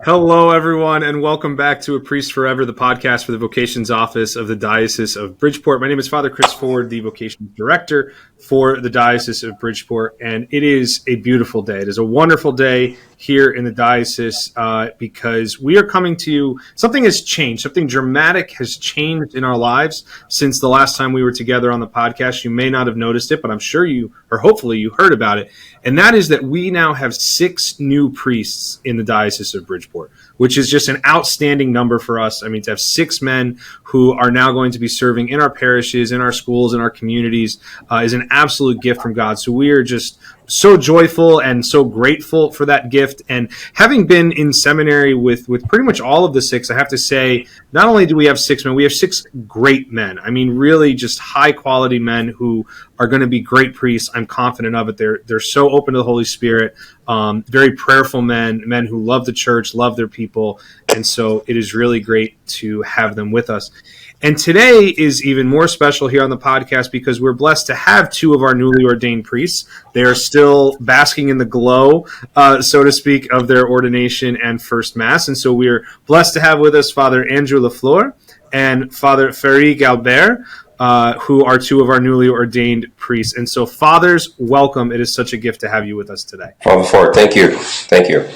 Hello, everyone, and welcome back to A Priest Forever, the podcast for the Vocations Office of the Diocese of Bridgeport. My name is Father Chris Ford, the Vocations Director for the Diocese of Bridgeport, and it is a beautiful day. It is a wonderful day here in the diocese because we are coming to you. Something has changed. Something dramatic has changed in our lives since the last time we were together on the podcast. You may not have noticed it, but I'm sure you, or hopefully you heard about it. And that is that we now have 6 new priests in the Diocese of Bridgeport, which is just an outstanding number for us. I mean, to have 6 men who are now going to be serving in our parishes, in our schools, in our communities is an absolute gift from God. So we are just so joyful and so grateful for that gift. And having been in seminary with pretty much all of the 6, I have to say, not only do we have 6 men, we have 6 great men. I mean, really just high quality men who are going to be great priests. I'm confident of it. They're so open to the Holy Spirit, very prayerful men who love the church, love their people. And so it is really great to have them with us. And today is even more special here on the podcast because we're blessed to have 2 of our newly ordained priests. They are still basking in the glow, so to speak, of their ordination and first Mass. And so we're blessed to have with us Father Andrew Fleur and Father Fleur Galbert, who are 2 of our newly ordained priests. And so, fathers, welcome. It is such a gift to have you with us today. Father Ford, thank you. Thank you.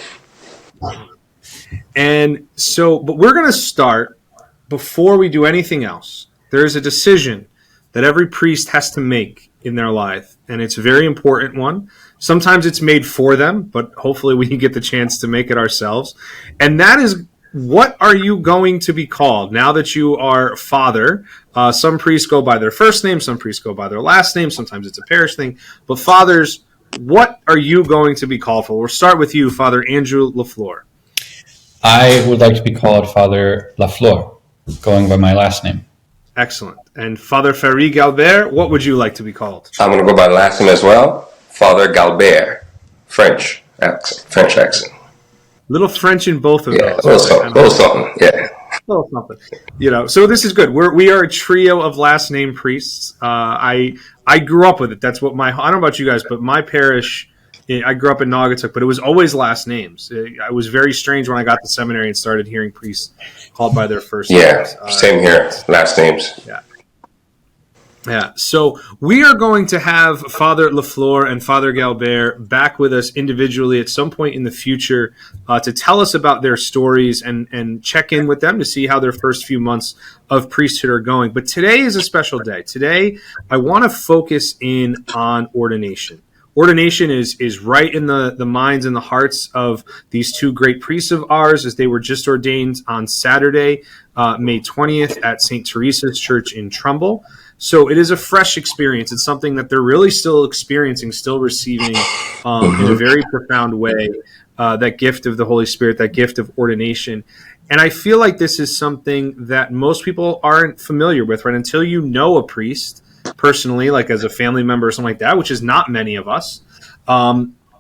And so, but we're going to start. Before we do anything else, there is a decision that every priest has to make in their life, and it's a very important one. Sometimes it's made for them, but hopefully we can get the chance to make it ourselves. And that is, what are you going to be called now that you are father? Some priests go by their first name, some priests go by their last name, sometimes it's a parish thing. But fathers, what are you going to be called for? We'll start with you, Father Andrew Fleur. I would like to be called Father Fleur, going by my last name. Excellent. And Father Fleur Galbert, what would you like to be called? I'm going to go by last name as well. Father Galbert, French accent. Little French in both of those. Little something. Yeah. Little something. So this is good. We are a trio of last name priests. I grew up with it. That's what I don't know about you guys, but my parish, I grew up in Naugatuck, but it was always last names. It was very strange when I got to seminary and started hearing priests called by their first names. Same here. Last names. Yeah. So we are going to have Father Fleur and Father Galbert back with us individually at some point in the future to tell us about their stories and check in with them to see how their first few months of priesthood are going. But today is a special day. Today, I want to focus in on ordination. Ordination is right in the minds and the hearts of these 2 great priests of ours as they were just ordained on Saturday, May 20th at St. Teresa's Church in Trumbull. So it is a fresh experience. It's something that they're really still experiencing, still receiving in a very profound way, that gift of the Holy Spirit, that gift of ordination. And I feel like this is something that most people aren't familiar with, right? Until you know a priest personally, like as a family member or something like that, which is not many of us,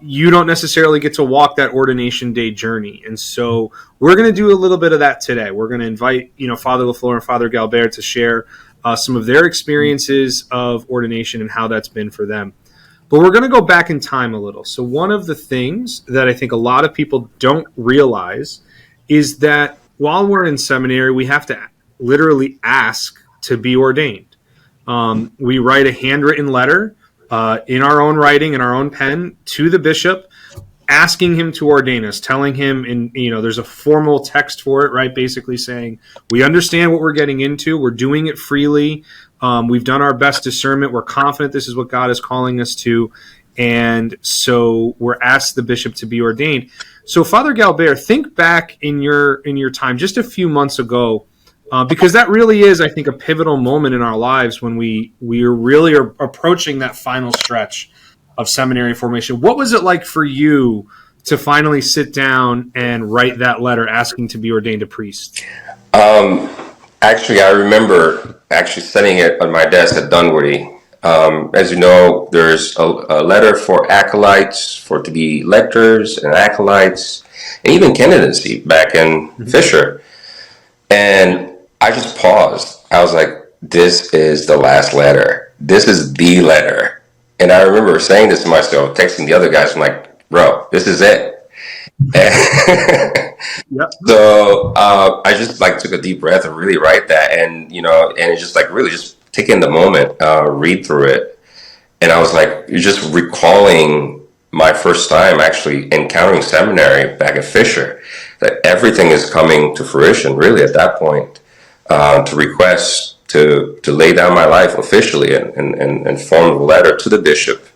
you don't necessarily get to walk that ordination day journey. And so we're going to do a little bit of that today. We're going to invite, Father Fleur and Father Galbert to share some of their experiences of ordination and how that's been for them. But we're going to go back in time a little. So one of the things that I think a lot of people don't realize is that while we're in seminary, we have to literally ask to be ordained. We write a handwritten letter in our own writing, in our own pen, to the bishop, asking him to ordain us, telling him, there's a formal text for it, right? Basically saying, we understand what we're getting into. We're doing it freely. We've done our best discernment. We're confident this is what God is calling us to. And so we're asked the bishop to be ordained. So Father Galbert, think back in your time, just a few months ago, because that really is, I think, a pivotal moment in our lives when we really are approaching that final stretch of seminary formation. What was it like for you to finally sit down and write that letter asking to be ordained a priest? Actually, I remember sending it on my desk at Dunwoody. As you know, there's a letter for acolytes, to be lectors and acolytes, and even candidacy back in Fisher. And I just paused. I was like, this is the last letter. This is the letter. And I remember saying this to myself, texting the other guys. I'm like, bro, this is it. Yep. So I just like took a deep breath and really write that, and and it's just like really just take in the moment, read through it, and I was like, you're just recalling my first time actually encountering seminary back at Fisher, that everything is coming to fruition really at that point, to request to lay down my life officially and form a letter to the bishop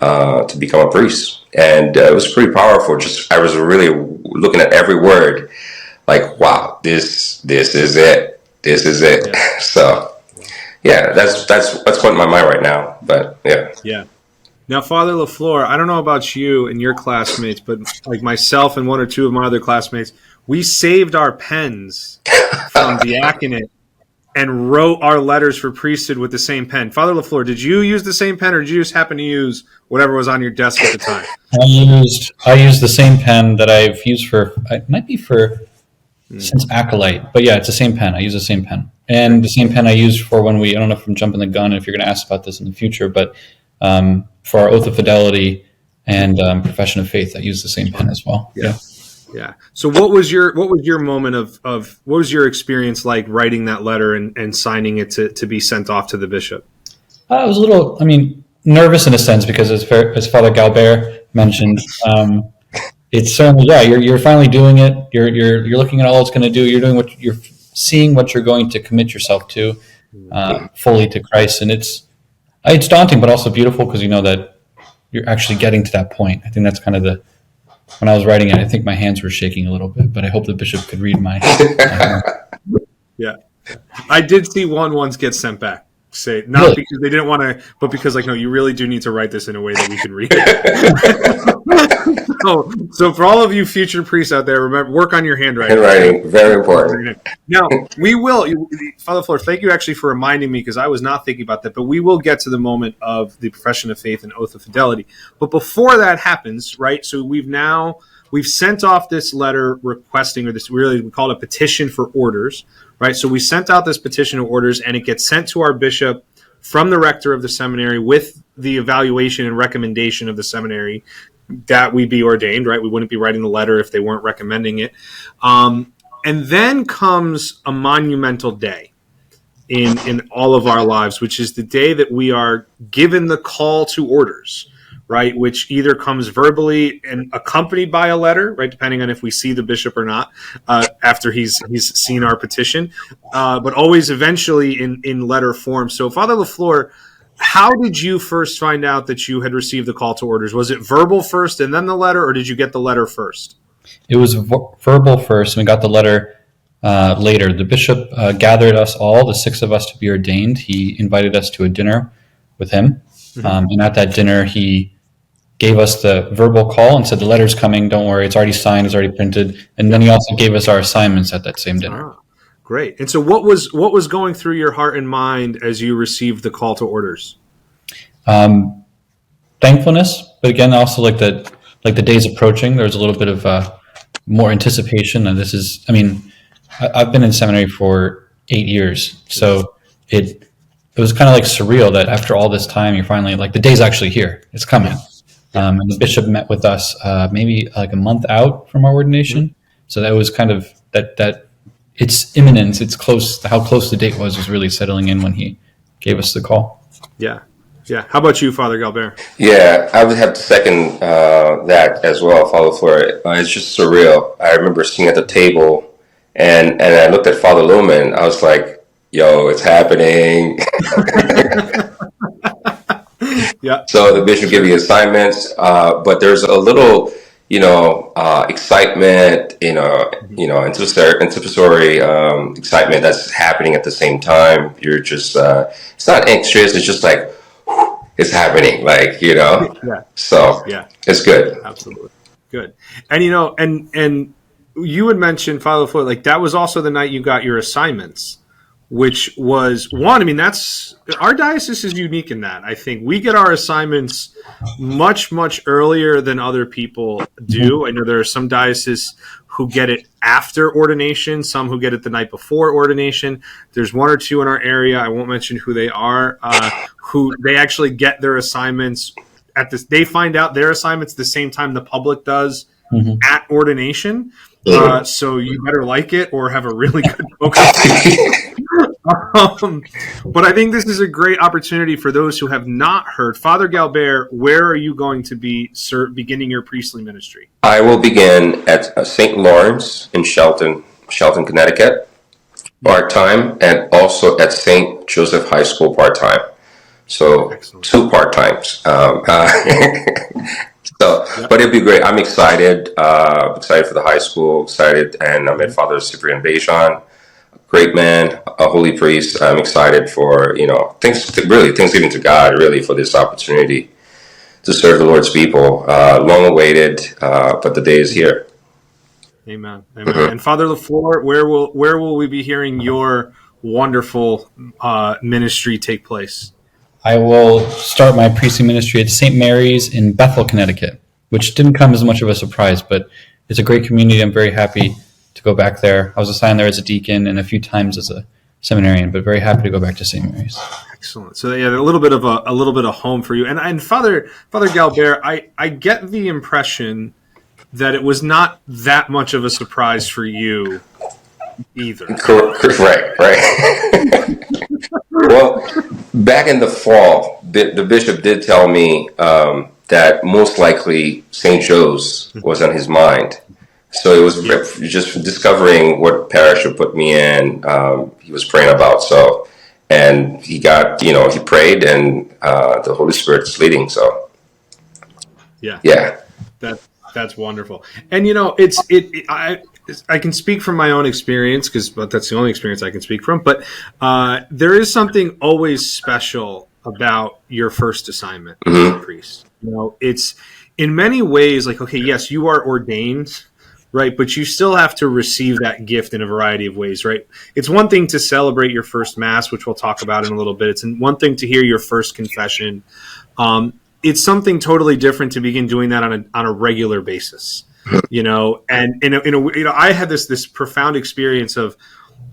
to become a priest. And it was pretty powerful. Just I was really looking at every word, like, wow, this is it. This is it. Yeah. So yeah, that's what's in my mind right now. But yeah. Yeah. Now, Father LaFleur, I don't know about you and your classmates, but like myself and one or two of my other classmates, we saved our pens from diaconate and wrote our letters for priesthood with the same pen. Father LaFleur, did you use the same pen, or did you just happen to use whatever was on your desk at the time? I used the same pen that I've used for, it might be for since Acolyte, but yeah, it's the same pen. I use the same pen, and the same pen I used for when I don't know if I'm jumping the gun if you're going to ask about this in the future, but for our oath of fidelity and profession of faith, I use the same pen as well. Yeah. Yeah. So what was your moment of what was your experience like writing that letter and signing it to be sent off to the bishop? I was a little, nervous in a sense because as Father Galbert mentioned, it's certainly, you're finally doing it. You're looking at all it's going to do. You're doing you're seeing what you're going to commit yourself to fully to Christ, and it's daunting, but also beautiful because you know that you're actually getting to that point. I think that's kind of when I was writing it, I think my hands were shaking a little bit, but I hope the bishop could read my Yeah. I did see one once get sent back. Say not really? Because they didn't want to, but because no, you really do need to write this in a way that we can read it. so for all of you future priests out there, remember, work on your handwriting. Handwriting, very important. Now we will, Father Fleur. Thank you actually for reminding me because I was not thinking about that. But we will get to the moment of the profession of faith and oath of fidelity. But before that happens, right? So we've sent off this letter requesting, or this we call it a petition for orders. Right, so we sent out this petition of orders, and it gets sent to our bishop from the rector of the seminary with the evaluation and recommendation of the seminary that we be ordained. Right, we wouldn't be writing the letter if they weren't recommending it. And then comes a monumental day in all of our lives, which is the day that we are given the call to orders. Right, which either comes verbally and accompanied by a letter, right, depending on if we see the bishop or not after he's seen our petition, but always eventually in letter form. So, Father LaFleur, how did you first find out that you had received the call to orders? Was it verbal first and then the letter, or did you get the letter first? It was verbal first, and we got the letter later. The bishop gathered us all, the 6 of us, to be ordained. He invited us to a dinner with him, and at that dinner, he gave us the verbal call and said, the letter's coming, don't worry, it's already signed, it's already printed. And then he also gave us our assignments at that same dinner. Great. And so what was going through your heart and mind as you received the call to orders? Thankfulness, but again, also like the day's approaching, there's a little bit of more anticipation. And this is, I've been in seminary for 8 years, so it was kind of like surreal that after all this time, you're finally like, the day's actually here, it's coming. And the bishop met with us maybe like a month out from our ordination. So that was kind of that it's imminence, it's close. How close the date was really settling in when he gave us the call. Yeah. Yeah. How about you, Father Galbert? Yeah, I would have to second that as well, Father Fleur. It's just surreal. I remember sitting at the table and I looked at Father Lumen. I was like, yo, it's happening. Yeah. So the bishop gave you assignments, but there's a little, excitement, anticipatory excitement that's happening at the same time. You're just, it's not anxious. It's just like, it's happening, Yeah. So yeah, it's good. Absolutely. Good. And, and you had mentioned, Father LaFleur, like that was also the night you got your assignments, which was one, that's our diocese is unique in that. I think we get our assignments much, much earlier than other people do. I know there are some dioceses who get it after ordination, some who get it the night before ordination. There's one or two in our area, I won't mention who they are, who they actually get their assignments they find out their assignments the same time the public does at ordination. So you better like it or have a really good poker. But I think this is a great opportunity for those who have not heard. Father Galbert, where are you going to be beginning your priestly ministry? I will begin at St. Lawrence in Shelton, Connecticut, part-time, and also at St. Joseph High School part-time. So excellent. 2 part-times. But it'd be great. I'm excited. Excited for the high school. Excited, and I met Father Cyprian Bejan, great man, a holy priest. I'm excited for thanksgiving to God really for this opportunity to serve the Lord's people. Long awaited, but the day is here. Amen. And Father LaFleur, where will we be hearing your wonderful ministry take place? I will start my priestly ministry at St. Mary's in Bethel, Connecticut, which didn't come as much of a surprise, but it's a great community. I'm very happy to go back there. I was assigned there as a deacon and a few times as a seminarian, but very happy to go back to St. Mary's. Excellent. So a little bit of home for you. And Father Galbert, I get the impression that it was not that much of a surprise for you either. Right. Well, back in the fall, the bishop did tell me that most likely St. Joe's was on his mind. So it was just discovering what parish would put me in. He was praying about. So, and he got, he prayed, and the Holy Spirit is leading. So, yeah. That's wonderful. And I can speak from my own experience but that's the only experience I can speak from. But there is something always special about your first assignment as a priest. It's in many ways like, okay, yes, you are ordained, right? But you still have to receive that gift in a variety of ways, right? It's one thing to celebrate your first Mass, which we'll talk about in a little bit. It's one thing to hear your first confession. It's something totally different to begin doing that on a regular basis, and I had this profound experience of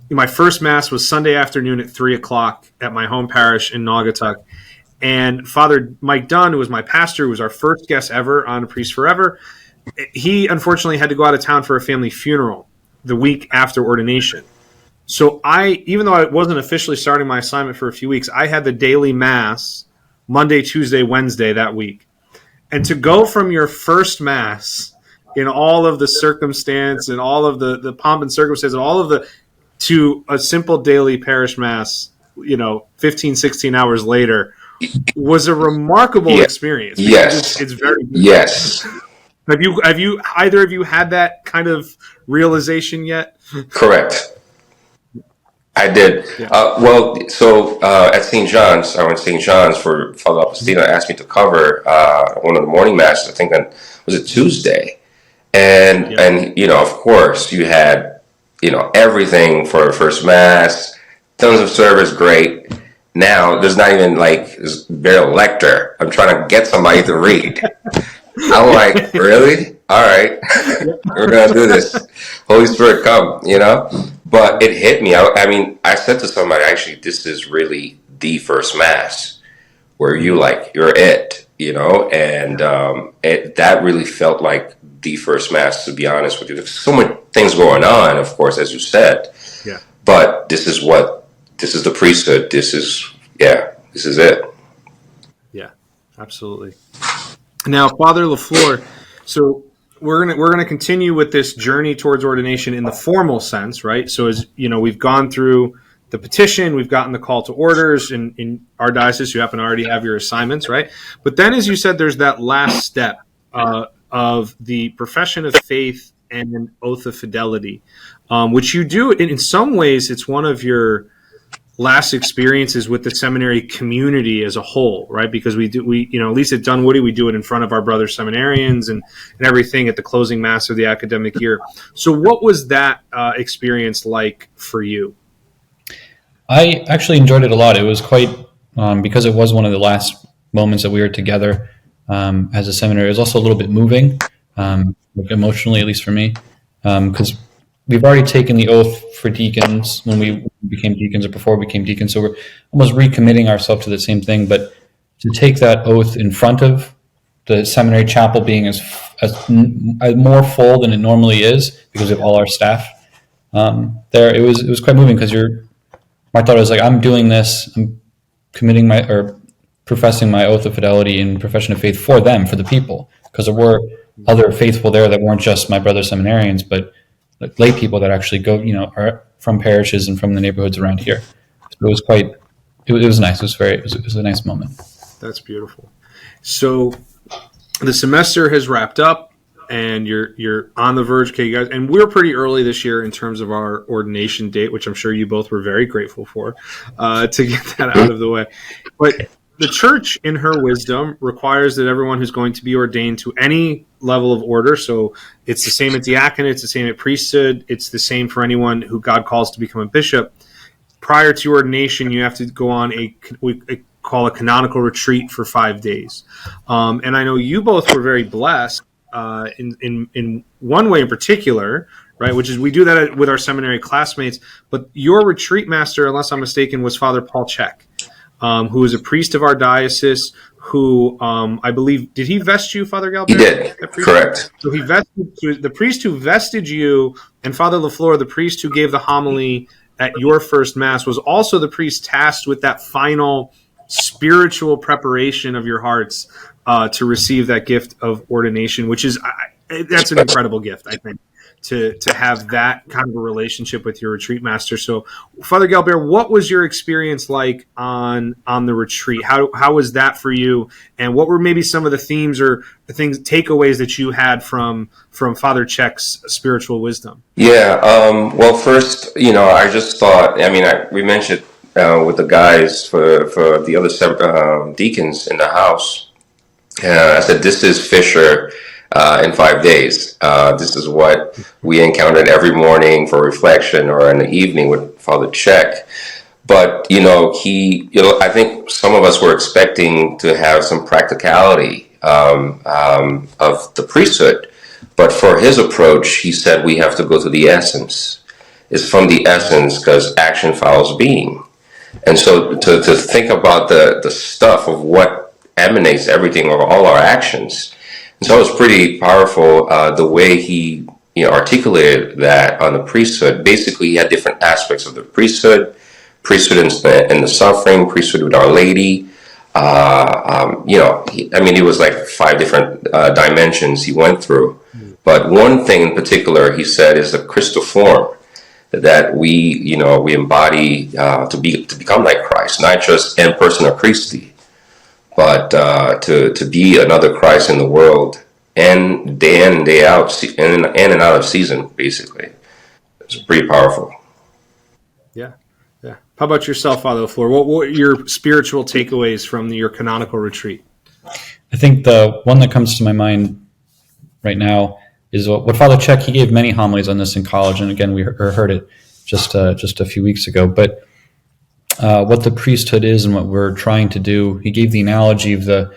my first Mass was Sunday afternoon at 3:00 at my home parish in Naugatuck. And Father Mike Dunn, who was my pastor, who was our first guest ever on A Priest Forever, he unfortunately had to go out of town for a family funeral the week after ordination. So even though I wasn't officially starting my assignment for a few weeks, I had the daily Mass Monday, Tuesday, Wednesday that week. And to go from your first Mass in all of the circumstance and all of the pomp and circumstance and all of to a simple daily parish Mass, 15, 16 hours later was a remarkable experience. Yes. It's very good. Yes. Have you either of you had that kind of realization yet? Correct. I did. Yeah. At St. John's, I went to St. John's for Father Apostino asked me to cover one of the morning masses. I think was it Tuesday, and of course you had everything for the first Mass, tons of service, great. Now there's not even there's barely a lector. I'm trying to get somebody to read. I'm like, really? All right, we're gonna do this. Holy Spirit, come, But it hit me. I said to somebody, actually, this is really the first Mass where you're it, and that really felt like the first Mass, to be honest with you. There's so many things going on, of course, as you said. Yeah. But this is the priesthood. This is it. Yeah, absolutely. Now, Father LaFleur, so we're gonna continue with this journey towards ordination in the formal sense, right? So as we've gone through the petition, we've gotten the call to orders in our diocese. You happen to already have your assignments, right? But then, as you said, there's that last step of the profession of faith and an oath of fidelity, which you do. In some ways, it's one of your last experiences with the seminary community as a whole, right? Because we at least at Dunwoody, we do it in front of our brother seminarians and everything at the closing Mass of the academic year. So what was that experience like for you? I actually enjoyed it a lot. It was quite, because it was one of the last moments that we were together as a seminary. It was also a little bit moving, emotionally, at least for me, because we've already taken the oath for deacons when we became deacons or before we became deacons. So we're almost recommitting ourselves to the same thing. But to take that oath in front of the seminary chapel being as more full than it normally is because of all our staff there. It was quite moving because my thought was like, I'm doing this, I'm committing or professing my oath of fidelity and profession of faith for them, for the people, because there were other faithful there that weren't just my brother seminarians, but like lay people that actually go, are from parishes and from the neighborhoods around here. So it was it was nice. It was a nice moment. That's beautiful. So the semester has wrapped up, and you're on the verge, okay, you guys, and we're pretty early this year in terms of our ordination date, which I'm sure you both were very grateful for, to get that out of the way. But the church, in her wisdom, requires that everyone who's going to be ordained to any level of order, so it's the same at diaconate, it's the same at priesthood, it's the same for anyone who God calls to become a bishop. Prior to ordination, you have to go on we call a canonical retreat for 5 days. And I know you both were very blessed in one way in particular, right, which is we do that with our seminary classmates, but your retreat master, unless I'm mistaken, was Father Paul Czech, who is a priest of our diocese, who I believe, did he vest you, Father Galbert? He did, correct. So he vested, the priest who vested you, and Father LaFleur, the priest who gave the homily at your first Mass, was also the priest tasked with that final spiritual preparation of your hearts to receive that gift of ordination, which is, that's an incredible gift, I think, to have that kind of a relationship with your retreat master. So, Father Galbert, what was your experience like on the retreat? How was that for you? And what were maybe some of the themes or the takeaways that you had from Father Czech's spiritual wisdom? Yeah. Well, first, I just thought, we mentioned with the guys for the other deacons in the house, I said, this is Fisher in 5 days. This is what we encountered every morning for reflection or in the evening with Father Czech. But, I think some of us were expecting to have some practicality of the priesthood. But for his approach, he said we have to go to the essence. It's from the essence because action follows being. And so to think about the stuff of what emanates everything of all our actions. And so it was pretty powerful the way he articulated that on the priesthood. Basically, he had different aspects of the priesthood in the suffering, priesthood with Our Lady. It was like 5 different dimensions he went through. But one thing in particular he said is the Christal form that we embody to become like Christ, not just in persona Christi, but to be another Christ in the world, and day in and day out, in and out of season, basically. It's pretty powerful. Yeah. How about yourself, Father LaFleur? What were your spiritual takeaways from your canonical retreat? I think the one that comes to my mind right now is what Father Czech, he gave many homilies on this in college, and again, we heard it just a few weeks ago, but what the priesthood is and what we're trying to do, he gave the analogy of the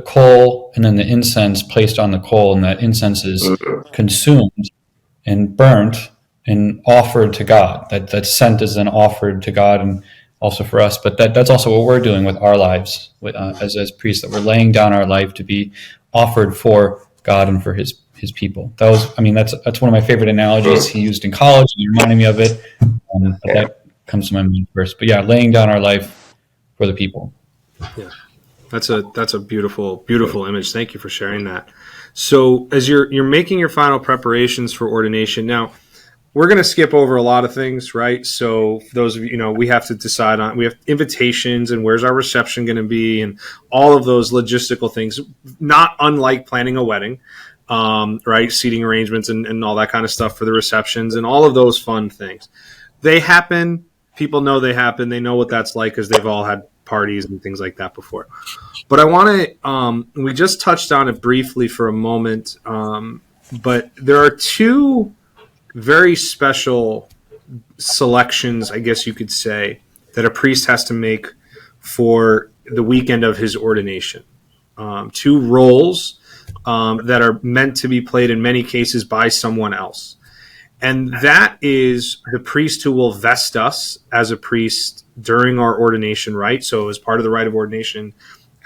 coal and then the incense placed on the coal, and that incense is consumed and burnt and offered to God. That scent is then offered to God and also for us, but that's also what we're doing with our lives as priests, that we're laying down our life to be offered for God and for his people. That's one of my favorite analogies he used in college, and he reminded me of it. But that comes to my mind first. But yeah, laying down our life for the people. Yeah, that's a beautiful image. Thank you for sharing that. So as you're making your final preparations for ordination now, we're going to skip over a lot of things, right? So for those of you, we have to decide on, we have invitations and where's our reception going to be and all of those logistical things, not unlike planning a wedding, right? Seating arrangements and all that kind of stuff for the receptions and all of those fun things. They happen. People know they happen. They know what that's like because they've all had parties and things like that before. But I want to, we just touched on it briefly for a moment, but there are 2 very special selections, I guess you could say, that a priest has to make for the weekend of his ordination. 2 roles that are meant to be played in many cases by someone else. And that is the priest who will vest us as a priest during our ordination rite. So as part of the rite of ordination,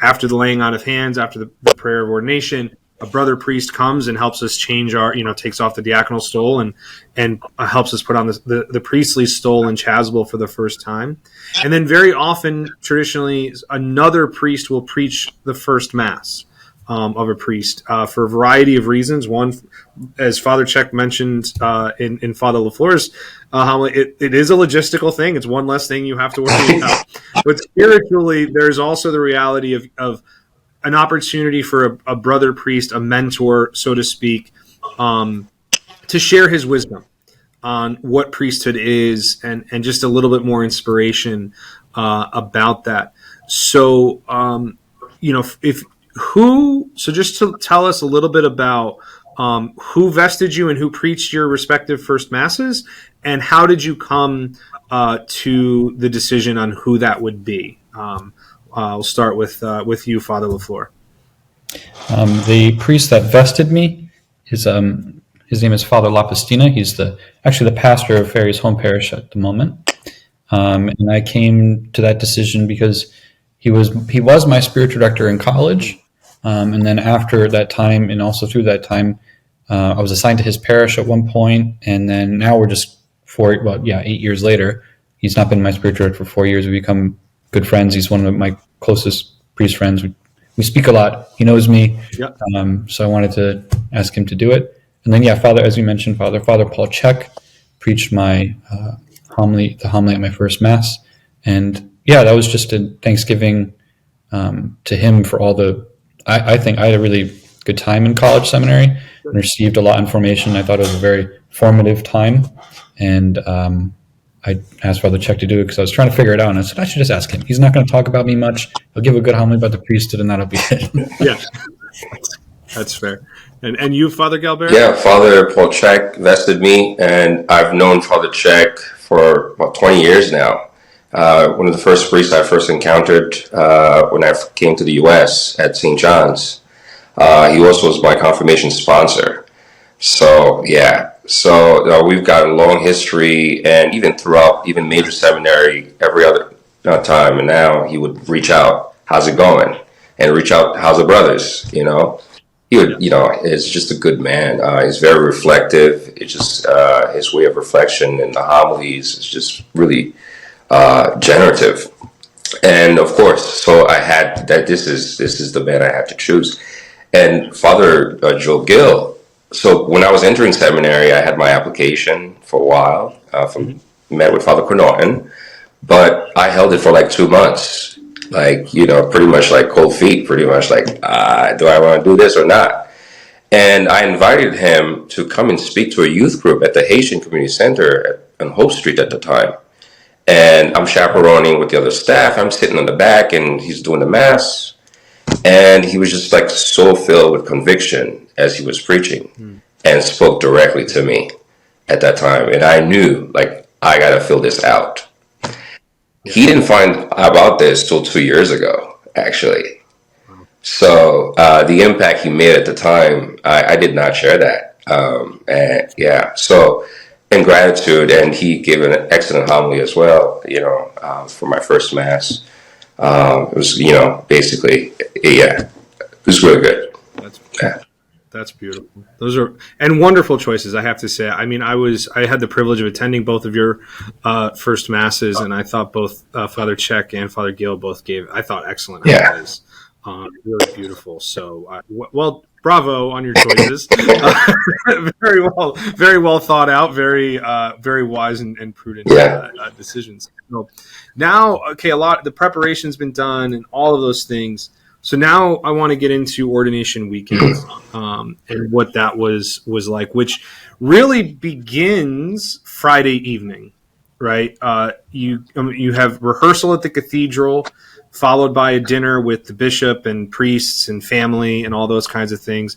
after the laying on of hands, after the prayer of ordination, a brother priest comes and helps us change our, takes off the diaconal stole and helps us put on the priestly stole and chasuble for the first time. And then very often, traditionally, another priest will preach the first mass of a priest for a variety of reasons. One, as Father Check mentioned in Father LaFleur's homily, it is a logistical thing. It's one less thing you have to worry about. But spiritually, there's also the reality of an opportunity for a brother priest, a mentor, so to speak, to share his wisdom on what priesthood is and just a little bit more inspiration about that. So, so just to tell us a little bit about who vested you and who preached your respective first masses, and how did you come to the decision on who that would be? I'll start with you, Father LaFleur. The priest that vested me is his name is Father Lapastina. He's actually the pastor of Ferry's home parish at the moment, and I came to that decision because he was my spiritual director in college, and then after that time, and also through that time, I was assigned to his parish at one point, and then now we're just 8 years later. He's not been my spiritual director for 4 years. We've become good friends. He's one of my closest priest friends. We speak a lot. He knows me. Yep. So I wanted to ask him to do it. And then, Father, as we mentioned, Father Paul Check preached my homily at my first mass. And that was just a thanksgiving to him for all I think I had a really good time in college seminary and received a lot of information. I thought it was a very formative time. And I asked Father Check to do it because I was trying to figure it out, and I said I should just ask him. He's not going to talk about me much. He'll give a good homily about the priesthood, and that'll be it. Yeah, that's fair. And you, Father Galbert? Yeah, Father Paul Check vested me, and I've known Father Check for about 20 years now. One of the first priests I first encountered when I came to the U.S. at St. John's. He also was my confirmation sponsor. So, we've got a long history, and even throughout even major seminary, every other time, and now he would reach out, how's it going? And reach out, how's the brothers, He would, is just a good man. He's very reflective. It's just his way of reflection in the homilies is just really generative. And of course, so I had that this is the man I had to choose. And Father Joe Gill. So when I was entering seminary, I had my application for a while, met with Father Norton, but I held it for like 2 months, pretty much like cold feet, pretty much like, do I want to do this or not? And I invited him to come and speak to a youth group at the Haitian Community Center on Hope Street at the time. And I'm chaperoning with the other staff. I'm sitting in the back, and he's doing the mass. And he was just like so filled with conviction as he was preaching and spoke directly to me at that time. And I knew, I got to fill this out. He didn't find about this till 2 years ago, actually. So the impact he made at the time, I did not share that. So in gratitude, and he gave an excellent homily as well, for my first mass. It was, basically, it was really good. That's beautiful. Those are and wonderful choices, I have to say. I mean, I had the privilege of attending both of your first masses, and I thought both Father Check and Father Gill both gave, I thought, excellent homilies. Really beautiful. So, well, bravo on your choices. Very well thought out. Very wise and prudent decisions. So now, okay, the preparation's been done and all of those things. So now I want to get into ordination weekend and what that was like, which really begins Friday evening, right? You have rehearsal at the cathedral, followed by a dinner with the bishop and priests and family and all those kinds of things,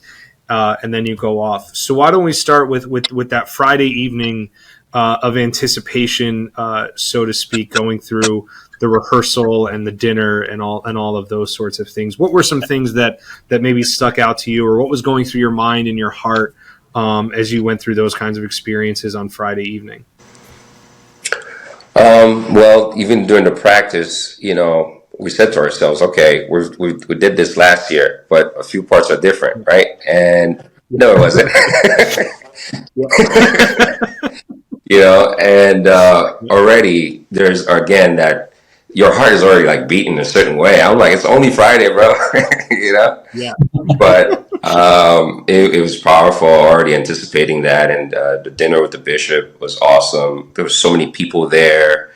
and then you go off. So why don't we start with that Friday evening of anticipation, so to speak, going through the rehearsal and the dinner and all of those sorts of things. What were some things that maybe stuck out to you, or what was going through your mind and your heart as you went through those kinds of experiences on Friday evening? Well, even during the practice, we said to ourselves, okay, we did this last year, but a few parts are different, right? And no, it wasn't. And already there's again that your heart is already like beating a certain way. I'm like, it's only Friday, bro. Yeah. But it was powerful. Already anticipating that, and the dinner with the bishop was awesome. There were so many people there.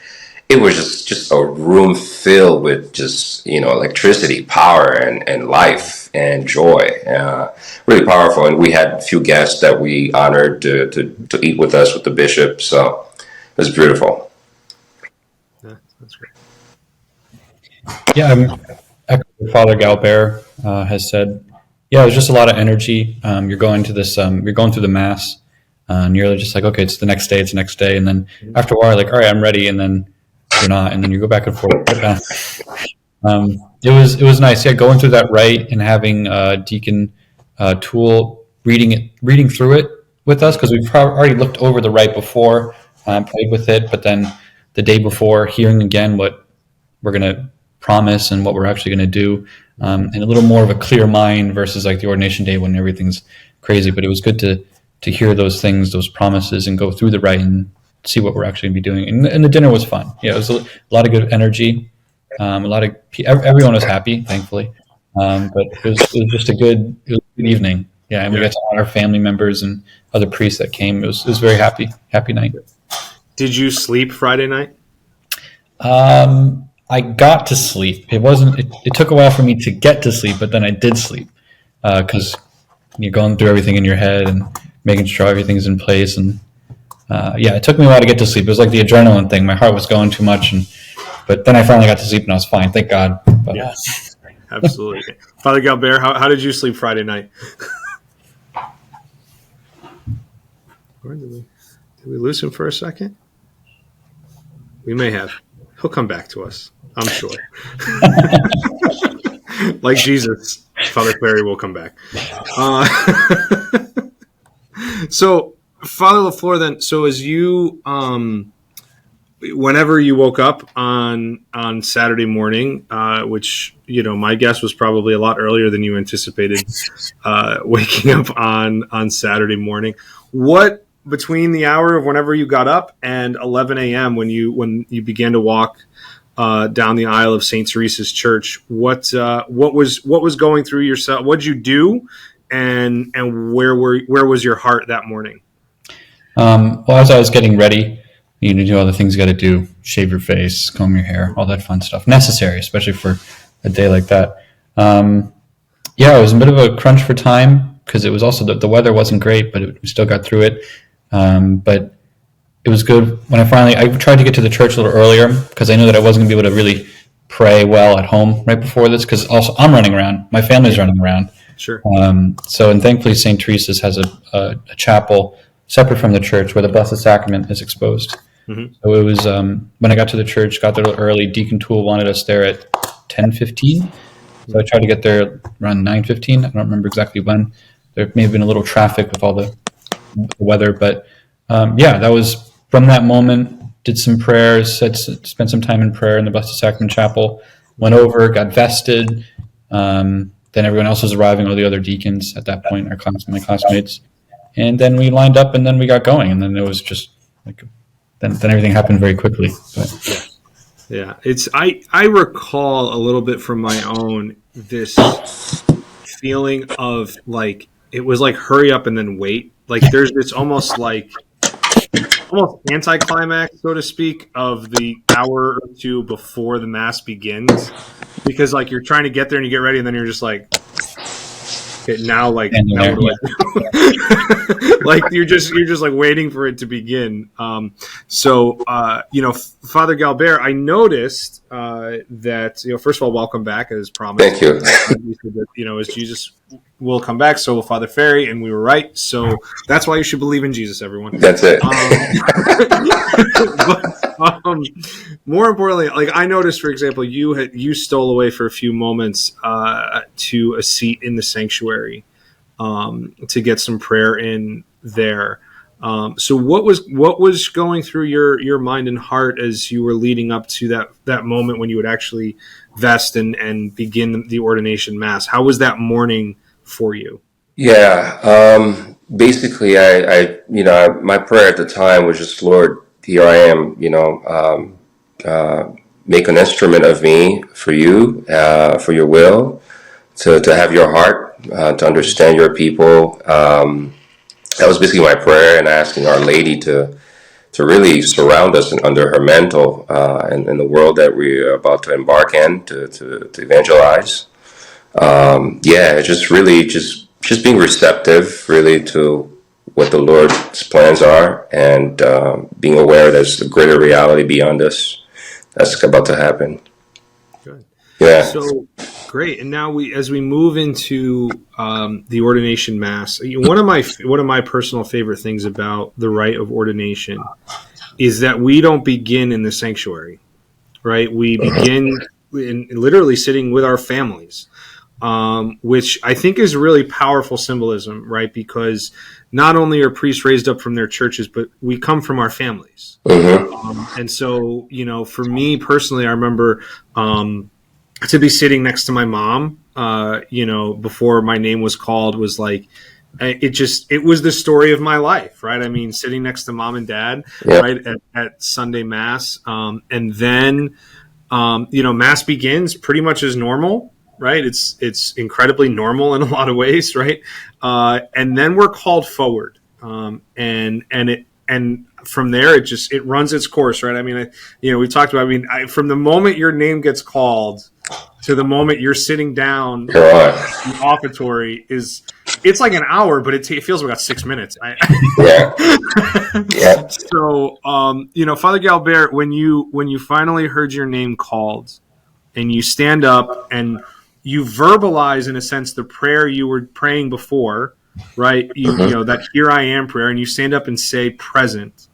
It was just a room filled with just electricity, power, and life and joy. Really powerful. And we had a few guests that we honored to eat with us with the bishop. So it was beautiful. Yeah, that's great. Yeah, echoing what Father Galbert has said. Yeah, it was just a lot of energy. You're going to this, you're going through the mass, and you're just like, okay, it's the next day, and then after a while, like, all right, I'm ready, and then you're not, and then you go back and forth. It was nice, yeah, going through that rite and having Deacon Toole reading through it with us, because we've already looked over the rite before, played with it, but then the day before, hearing again what we're going to promise and what we're actually going to do, and a little more of a clear mind versus like the ordination day when everything's crazy. But it was good to hear those things, those promises, and go through the rite and see what we're actually going to be doing. And the dinner was fun. Yeah, it was a lot of good energy. Everyone was happy, thankfully. But it was just a good evening. Yeah, and we got to honor family members and other priests that came. It was very happy night. Did you sleep Friday night? I got to sleep. It took a while for me to get to sleep, but then I did sleep because you're going through everything in your head and making sure everything's in place. And it took me a while to get to sleep. It was like the adrenaline thing. My heart was going too much, but then I finally got to sleep and I was fine. Thank God. But, yes, absolutely. Father Galbert, how did you sleep Friday night? Did we lose him for a second? We may have. He'll come back to us, I'm sure. Like Jesus, Father Perry will come back. So, Father LaFleur, then, so as you, whenever you woke up on Saturday morning, which, my guess was probably a lot earlier than you anticipated, waking up on Saturday morning, what, between the hour of whenever you got up and 11 a.m. when you began to walk down the aisle of St. Teresa's Church, what was going through yourself? What did you do, and where was your heart that morning? Well, as I was getting ready, you do all the things you got to do: shave your face, comb your hair, all that fun stuff, necessary, especially for a day like that. It was a bit of a crunch for time because it was also the weather wasn't great, but we still got through it. But it was good when I tried to get to the church a little earlier because I knew that I wasn't going to be able to really pray well at home right before this, because also I'm running around, my family's running around. Sure. And thankfully St. Teresa's has a chapel separate from the church where the Blessed Sacrament is exposed. Mm-hmm. So it was when I got to the church, got there a little early. Deacon Toole wanted us there at 10:15. So I tried to get there around 9:15. I don't remember exactly when. There may have been a little traffic with all the weather, but that was from that moment. Did some prayers, spent some time in prayer in the Blessed Sacrament Chapel, went over, got vested. Then everyone else was arriving, all the other deacons at that point, my classmates. And then we lined up and then we got going. And then it was just like, then everything happened very quickly. But. Yeah, I recall a little bit from my own this feeling of like it was like hurry up and then wait. Like there's this almost anticlimax, so to speak, of the hour or two before the mass begins, because like you're trying to get there and you get ready and then you're just like, okay, now what do I do? Like you're just like waiting for it to begin. Father Galbert, I noticed that first of all, welcome back as promised. Thank you. As Jesus will come back, so will Father Ferry, and we were right. So that's why you should believe in Jesus, everyone. That's it. More importantly, like I noticed, for example, you stole away for a few moments to a seat in the sanctuary to get some prayer in there. So what was going through your mind and heart as you were leading up to that moment when you would actually vest and begin the ordination mass? How was that morning for you? Yeah. Basically, my prayer at the time was just, Lord, here I am, make an instrument of me for you, for your will, to have your heart, to understand your people. That was basically my prayer, and asking Our Lady to really surround us under her mantle, in the world that we are about to embark in, to evangelize. Yeah, just really just being receptive really to what the Lord's plans are, and being aware there's a greater reality beyond us that's about to happen. Good. Yeah. So great. And now as we move into the ordination mass, one of my personal favorite things about the rite of ordination is that we don't begin in the sanctuary, right? We begin in literally sitting with our families, which I think is really powerful symbolism, right? Because not only are priests raised up from their churches, but we come from our families. And so, for me personally, I remember to be sitting next to my mom, before my name was called, was like, it was the story of my life, right? I mean, sitting next to mom and dad, Yeah. right, at Sunday Mass. And then, Mass begins pretty much as normal, right? It's incredibly normal in a lot of ways, right? And then we're called forward. And from there, it runs its course, right? I mean, we talked about, from the moment your name gets called to the moment you're sitting down in the offertory it's like an hour, but it feels like about 6 minutes. Yeah. Yeah. So, Father Galbert, when you finally heard your name called and you stand up and you verbalize, in a sense, the prayer you were praying before, right? You know, that here I am prayer, and you stand up and say present.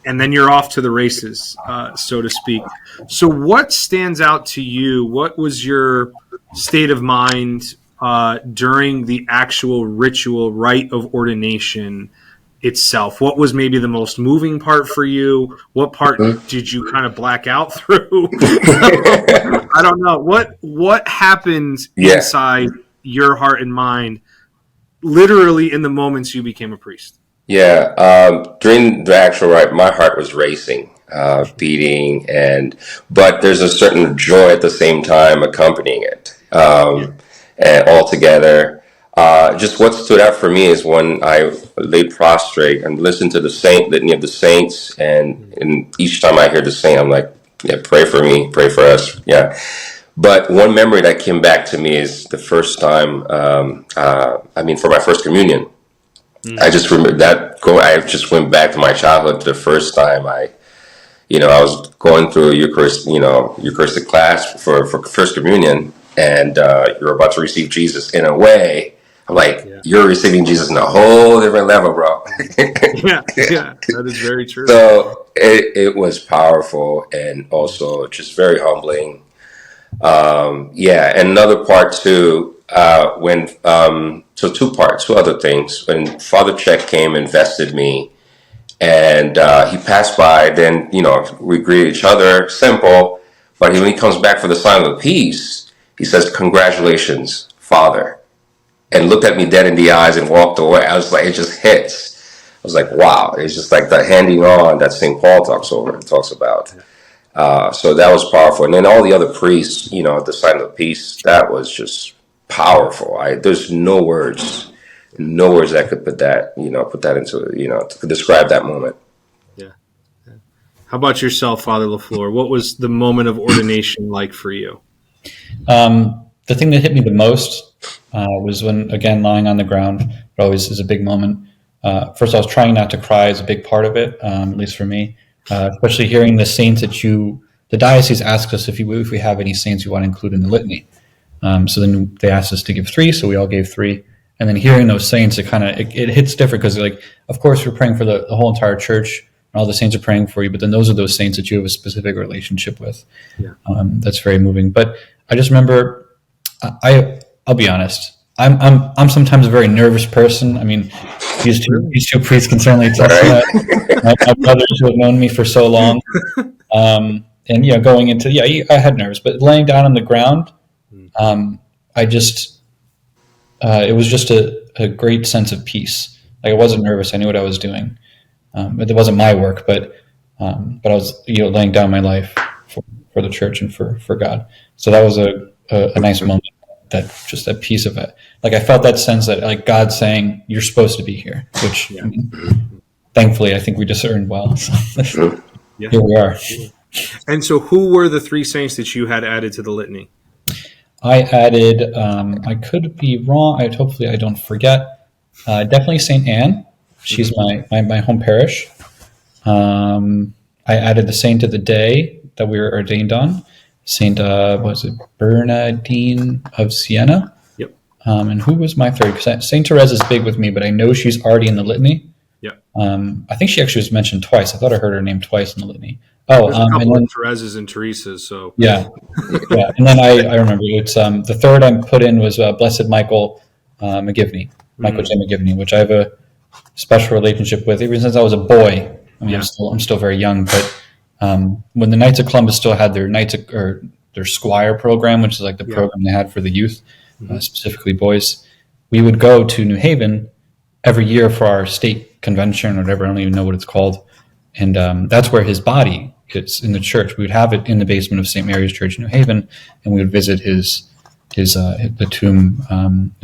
And then you're off to the races, so to speak. So what stands out to you? What was your state of mind during the actual ritual rite of ordination itself? What was maybe the most moving part for you? What part did you kind of black out through? I don't know. What happened inside your heart and mind, literally in the moments you became a priest? Yeah, during the actual rite, my heart was racing, beating, but there's a certain joy at the same time accompanying it. And all together, just what stood out for me is when I lay prostrate and listened to the litany of the saints, and each time I hear the saint, I'm like, yeah, pray for me, pray for us, yeah. But one memory that came back to me is the first time, for my first communion. I just remember I just went back to my childhood, to the first time I was going through a Eucharistic class for first communion, and you're about to receive Jesus. In a way, I'm like, you're receiving Jesus in a whole different level, bro. Yeah, that is very true. So it was powerful, and also just very humbling. And another part too, two other things. When Father Check came and vested me, and he passed by, then we greet each other, simple. But when he comes back for the sign of the peace, he says, "Congratulations, Father," and looked at me dead in the eyes and walked away. I was like, it just hits. I was like, wow. It's just like the handing on that St. Paul talks about. So that was powerful. And then all the other priests, at the sign of the peace, that was just powerful. There's no words that could put that into, to describe that moment. Yeah. How about yourself, Father LaFleur? What was the moment of ordination like for you? The thing that hit me the most was when, again, lying on the ground. It always is a big moment. First, I was trying not to cry is a big part of it, at least for me. Especially hearing the saints the diocese asks us if we have any saints we want to include in the litany. So then they asked us to give 3, so we all gave 3. And then hearing those saints, it hits different, because of course we're praying for the whole entire church, and all the saints are praying for you, but then those are those saints that you have a specific relationship with. Yeah. That's very moving. But I just remember, I'll be honest, I'm sometimes a very nervous person. I mean, these two priests can certainly attest to that. My brothers who have known me for so long, and going into I had nerves, but laying down on the ground, I just it was just a great sense of peace. Like, I wasn't nervous. I knew what I was doing. It wasn't my work, but I was laying down my life for the church and for God. So that was a nice moment. That piece of it. Like, I felt that sense that, like, God saying, you're supposed to be here, which thankfully I think we discerned well. So here we are. And so who were the three saints that you had added to the litany? I added, I could be wrong. Hopefully I don't forget. Definitely St. Anne. She's my home parish. I added the saint of the day that we were ordained on. Saint, Bernardine of Siena? Yep. And who was my third? Because Saint Therese is big with me, but I know she's already in the litany. Yep. I think she actually was mentioned twice. I thought I heard her name twice in the litany. There's a couple of Thereses and Teresas, so. Yeah. And then I remember it's the third I put in was Blessed Michael McGivney, Michael J. McGivney, which I have a special relationship with ever since I was a boy. I mean, I'm still very young, but when the Knights of Columbus still had their their Squire program, which is like the program they had for the youth, specifically boys, we would go to New Haven every year for our state convention or whatever. I don't even know what it's called. And that's where his body is, in the church. We would have it in the basement of St. Mary's Church in New Haven, and we would visit the tomb,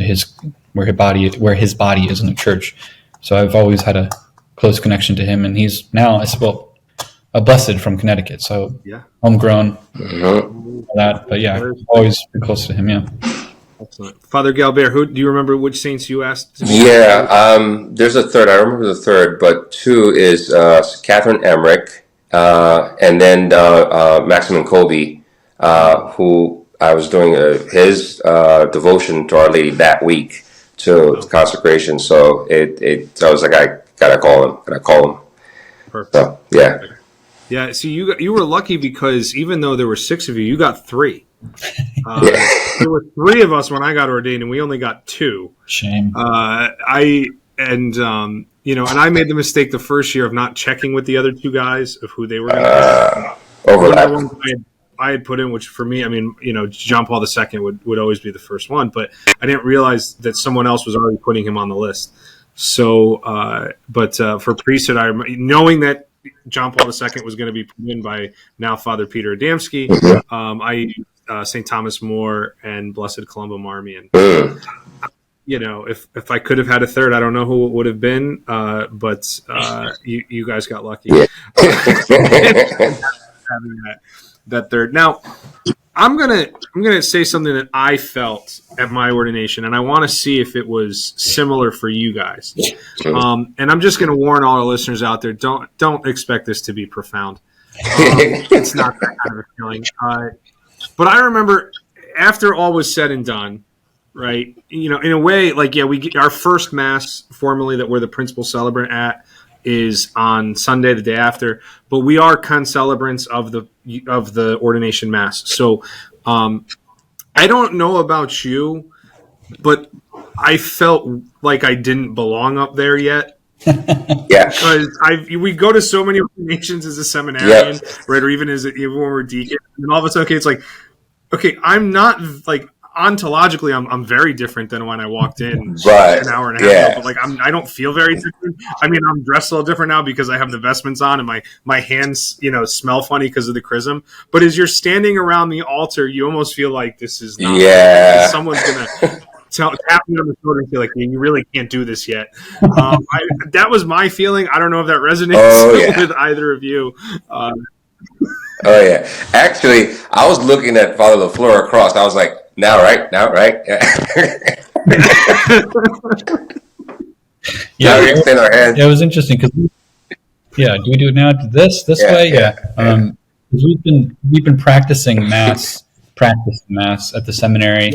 where his body is in the church. So I've always had a close connection to him, and he's now a blessed from Connecticut, so homegrown, that. But always been close to him. Yeah. Excellent. Father Galbert, do you remember which saints you asked? There's a third. I remember the third, but two is Catherine Emmerich, and then Maximilian Kolbe, who I was doing his devotion to Our Lady that week to consecration. So I was like, I gotta call him. Perfect. So yeah. Yeah, so you were lucky because even though there were six of you, you got three. There were three of us when I got ordained, and we only got two. Shame. And I made the mistake the first year of not checking with the other two guys of who they were going to overlap. I had put in, which for me, I mean, John Paul II would always be the first one, but I didn't realize that someone else was already putting him on the list. So, for priesthood, knowing that John Paul II was going to be put in by now Father Peter Adamski, I St. Thomas More and Blessed Columba Marmion. If I could have had a third, I don't know who it would have been, but you guys got lucky. Having that third. Now, I'm gonna say something that I felt at my ordination, and I want to see if it was similar for you guys. And I'm just gonna warn all our listeners out there: don't expect this to be profound. It's not that kind of a feeling. But I remember after all was said and done, right? In a way, like we get our first mass formally that we're the principal celebrant at is on Sunday, the day after, but we are concelebrants of the ordination mass. So I don't know about you, but I felt like I didn't belong up there yet. Because we go to so many ordinations as a seminarian, right, or even when we're deacon, and all of a sudden, it's like, okay, I'm not like ontologically, I'm very different than when I walked in an hour and a half ago. But I don't feel very different. I mean, I'm dressed a little different now because I have the vestments on, and my hands, smell funny because of the chrism. But as you're standing around the altar, you almost feel like this is not someone's gonna tap me on the shoulder and say, like, you really can't do this yet. That was my feeling. I don't know if that resonates with either of you. Actually, I was looking at Father Fleur across. I was like, now, right? Extend our hands. It was interesting because do we do it now this way? We've been practicing mass at the seminary.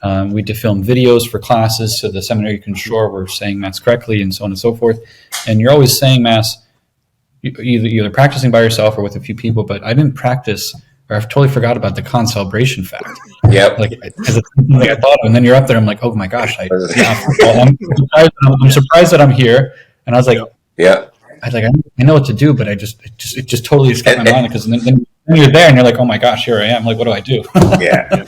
We had to film videos for classes so the seminary can ensure we're saying mass correctly and so on and so forth. And you're always saying mass either practicing by yourself or with a few people, but I didn't practice or I've totally forgot about the concelebration fact. Yep. Like, as a thing I thought of, and then you're up there. I'm like, oh my gosh! I'm surprised that I'm here, and I was like, yeah. I know what to do, but it just totally escaped my mind, because then you're there and you're like, oh my gosh, here I am. Like, what do I do? Yeah.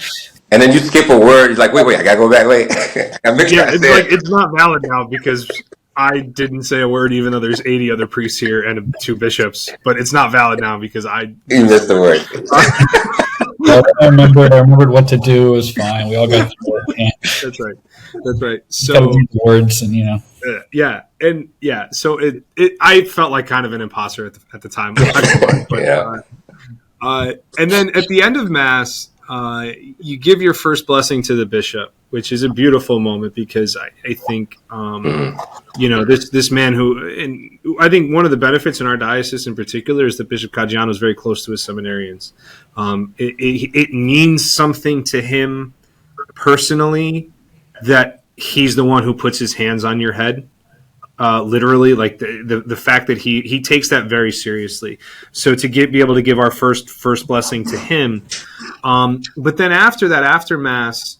And then you skip a word. You're like, wait, I gotta go back. Wait, it's not valid now because I didn't say a word, even though there's 80 other priests here and 2 bishops. But it's not valid now because you missed the word. I remembered what to do. It was fine. We all got through it. That's right. So words, and So I felt like kind of an imposter at the time. And then at the end of Mass, you give your first blessing to the bishop, which is a beautiful moment because I think this man and I think one of the benefits in our diocese in particular is that Bishop Caggiano is very close to his seminarians. It means something to him personally that he's the one who puts his hands on your head. Literally, like the fact that he takes that very seriously. So to be able to give our first blessing to him, but then after that, after Mass,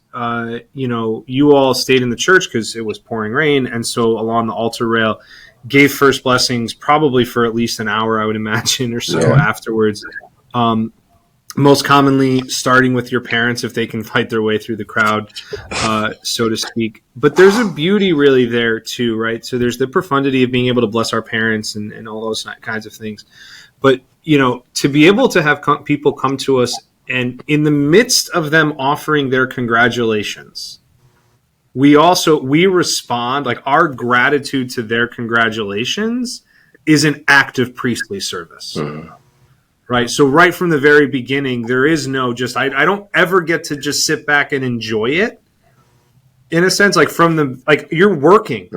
you all stayed in the church because it was pouring rain, and so along the altar rail, gave first blessings probably for at least an hour, I would imagine, or so afterwards. Most commonly starting with your parents if they can fight their way through the crowd, so to speak. But there's a beauty really there too, right? So there's the profundity of being able to bless our parents and all those kinds of things. But, to be able to have people come to us and in the midst of them offering their congratulations, we respond, like our gratitude to their congratulations is an act of priestly service. Mm. Right. So right from the very beginning, there is no I don't ever get to just sit back and enjoy it in a sense, you're working,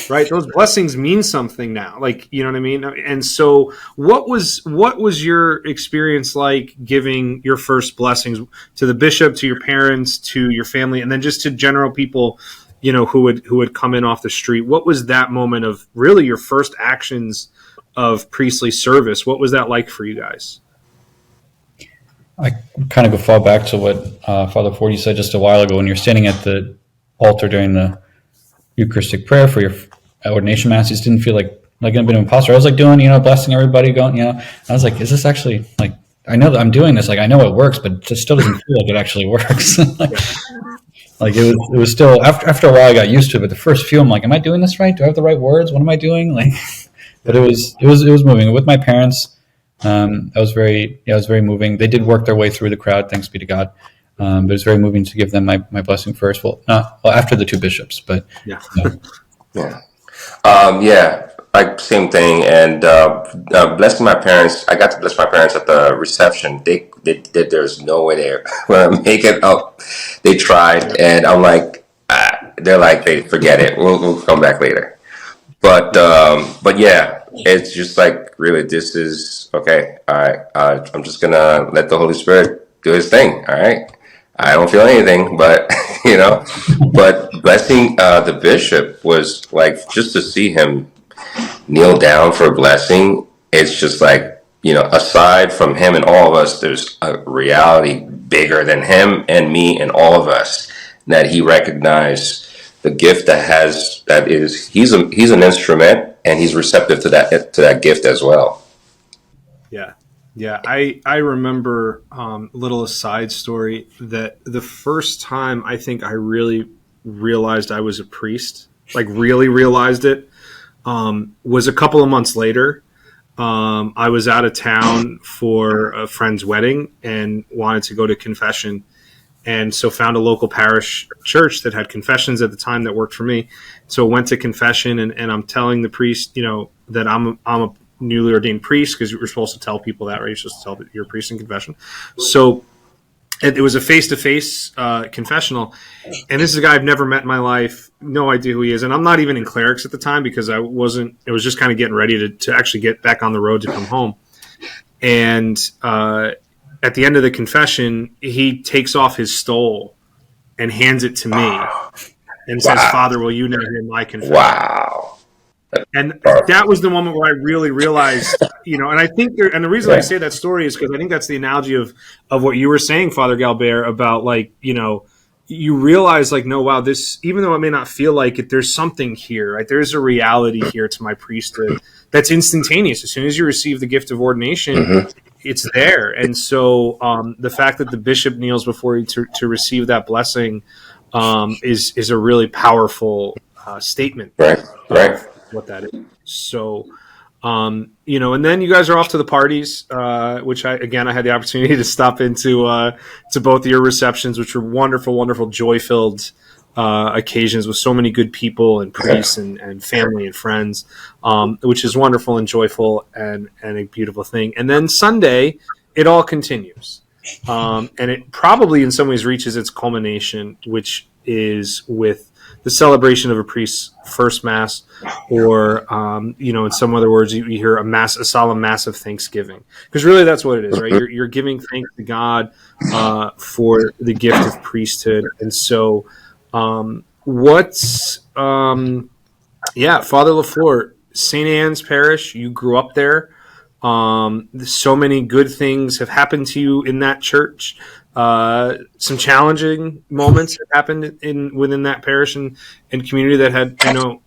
right? Those blessings mean something now. Like, you know what I mean? And so what was your experience like giving your first blessings to the bishop, to your parents, to your family, and then just to general people, who would come in off the street? What was that moment of really your first actions of priestly service? What was that like for you guys? I kind of fall back to what Father Forty said just a while ago. When you're standing at the altar during the Eucharistic prayer for your ordination Mass, you just didn't feel like a bit of an imposter. I was like doing, blessing everybody, going, I was like, is this actually, like, I know that I'm doing this, like I know it works, but it just still doesn't feel like it actually works. Like it was still, after a while I got used to it, but the first few I'm like, am I doing this right? Do I have the right words? What am I doing? Like, but it was moving. With my parents, it was very moving. They did work their way through the crowd, thanks be to God. But it was very moving to give them my blessing first. Well, after the 2 bishops, but yeah. Like same thing. And blessing my parents, I got to bless my parents at the reception. They there's no way they're gonna make it up. They tried, and I'm like, they're like, they forget it. We'll come back later. But yeah, it's just like, really, this is okay. I'm just gonna let the Holy Spirit do His thing. All right. I don't feel anything, but but blessing the bishop was like, just to see him kneel down for a blessing. It's just like, aside from him and all of us, there's a reality bigger than him and me and all of us, that he recognized the gift he's an instrument, and he's receptive to that gift as well. Yeah, I remember a little aside story that the first time I think I really realized I was a priest, like really realized it, was a couple of months later. I was out of town for a friend's wedding and wanted to go to confession, and so found a local parish church that had confessions at the time that worked for me. So went to confession, and I'm telling the priest, that I'm a newly ordained priest, because you're supposed to tell people that, right? You're supposed to tell that you're a priest in confession. So it was a face-to-face confessional, and this is a guy I've never met in my life, no idea who he is, and I'm not even in clerics at the time because it was just kind of getting ready to actually get back on the road to come home. And at the end of the confession, he takes off his stole and hands it to me and says, "Father, will you now hear my confession?" Wow. And that was the moment where I really realized, and I think and the reason I say that story is because I think that's the analogy of what you were saying, Father Galbert, about you realize no, wow, this, even though it may not feel like it, there's something here, right? There's a reality here to my priesthood that's instantaneous. As soon as you receive the gift of ordination, it's there. And so the fact that the bishop kneels before you to receive that blessing is a really powerful statement. Right. What that is. So, and then you guys are off to the parties, which I had the opportunity to stop into to both of your receptions, which were wonderful, wonderful, joy-filled occasions with so many good people and priests and family and friends, which is wonderful and joyful and a beautiful thing. And then Sunday, it all continues. And it probably in some ways reaches its culmination, which is with the celebration of a priest's first mass, or in some other words, you hear a solemn mass of thanksgiving, because really that's what it is, right? You're giving thanks to God for the gift of priesthood. And so, Father LaFleur, St. Anne's Parish, you grew up there. So many good things have happened to you in that church. Some challenging moments have happened within that parish and community that had,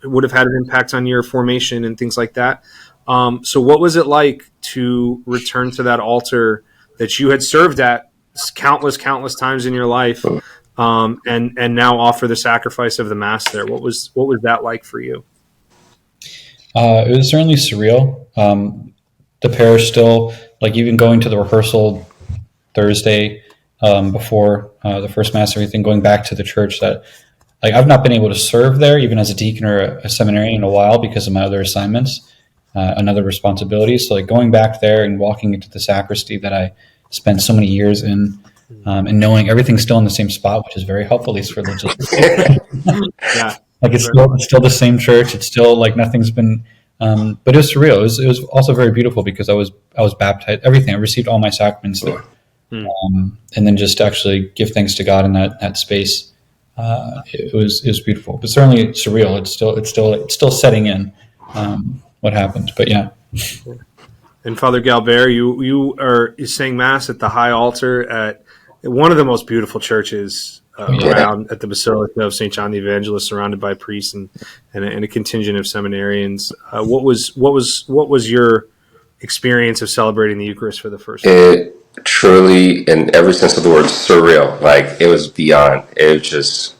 would have had an impact on your formation and things like that. So what was it like to return to that altar that you had served at countless times in your life, and now offer the sacrifice of the Mass there? What was that like for you? It was certainly surreal. The parish still, even going to the rehearsal Thursday before the first Mass, everything, going back to the church, that I've not been able to serve there, even as a deacon or a seminarian, in a while because of my other assignments and other responsibilities. So going back there and walking into the sacristy that I spent so many years in, and knowing everything's still in the same spot, which is very helpful, at least for logistics. Yeah. It's still the same church. It's still nothing's been, but it was surreal. It was also very beautiful because I was baptized, everything. I received all my sacraments there. And then just to actually give thanks to God in that space, it was beautiful, but certainly surreal. It's still setting in what happened, but yeah. And Father Galbert, you are saying Mass at the high altar at one of the most beautiful churches around, at the Basilica of St. John the Evangelist, surrounded by priests and a contingent of seminarians. What was your experience of celebrating the Eucharist for the first time? It truly, in every sense of the word, surreal. It was beyond. It was just,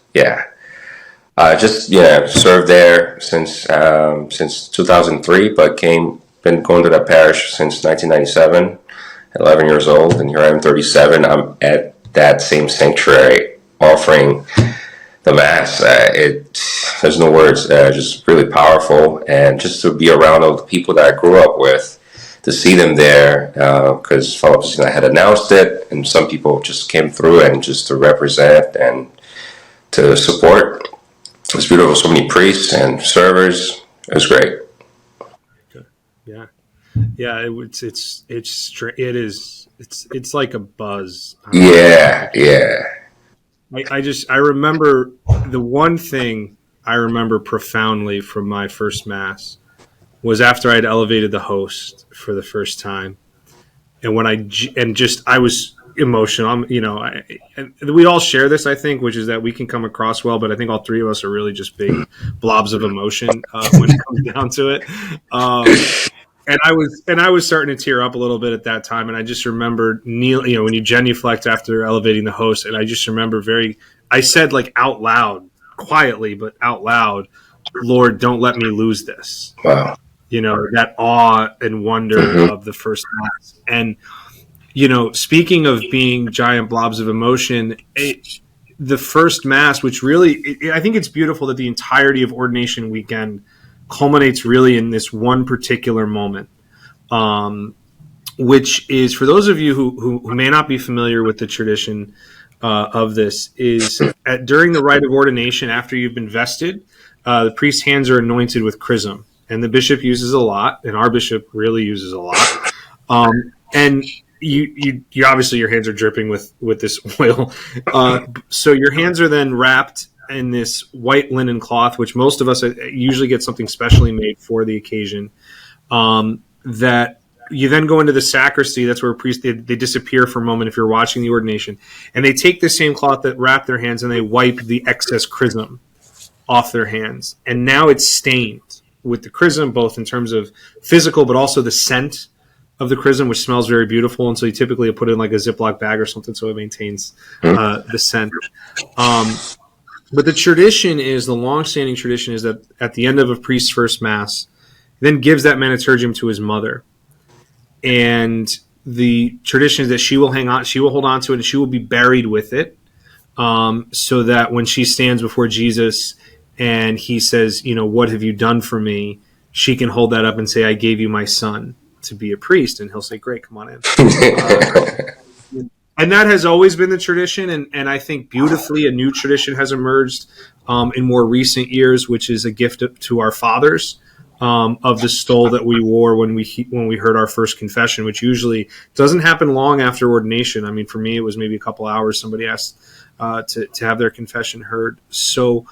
served there since 2003, but been going to that parish since 1997. 11 years old, and here I am, 37. I'm at that same sanctuary offering the Mass. There's no words. Just really powerful, and just to be around all the people that I grew up with, to see them there, because Father I had announced it, and some people just came through and just to represent and to support. It was beautiful. So many priests and servers. It was great. Yeah, it's like a buzz. Yeah. I remember the one thing I remember profoundly from my first Mass was after I'd elevated the host for the first time, and when I was emotional. We all share this, I think, which is that we can come across well, but I think all three of us are really just big blobs of emotion when it comes down to it. And I was starting to tear up a little bit at that time, and I just remember when you genuflect after elevating the host, and I just remember I said out loud, quietly but out loud, "Lord, don't let me lose this." Wow. That awe and wonder of the first Mass. And speaking of being giant blobs of emotion, the first Mass, which really, I think it's beautiful that the entirety of Ordination weekend culminates really in this one particular moment, which is, for those of you who may not be familiar with the tradition of this, is during the rite of ordination, after you've been vested, the priest's hands are anointed with chrism, and the bishop uses a lot, and our bishop really uses a lot. And you obviously, your hands are dripping with this oil. So your hands are then wrapped in this white linen cloth, which most of us usually get something specially made for the occasion. That you then go into the sacristy. That's where priests they disappear for a moment if you're watching the ordination, and they take the same cloth that wrap their hands and they wipe the excess chrism off their hands, and now it's stained with the chrism, both in terms of physical, but also the scent of the chrism, which smells very beautiful. And so you typically put it in like a Ziploc bag or something so it maintains the scent. But the tradition is, the long-standing tradition is that at the end of a priest's first mass, he then gives that maniturgium to his mother. And the tradition is that she will hold on to it, and she will be buried with it, so that when she stands before Jesus and he says, what have you done for me? She can hold that up and say, I gave you my son to be a priest. And he'll say, great, come on in. And that has always been the tradition. And I think beautifully a new tradition has emerged in more recent years, which is a gift to our fathers. Of the stole that we wore when we heard our first confession, which usually doesn't happen long after ordination. I mean, for me, it was maybe a couple hours. Somebody asked to have their confession heard. So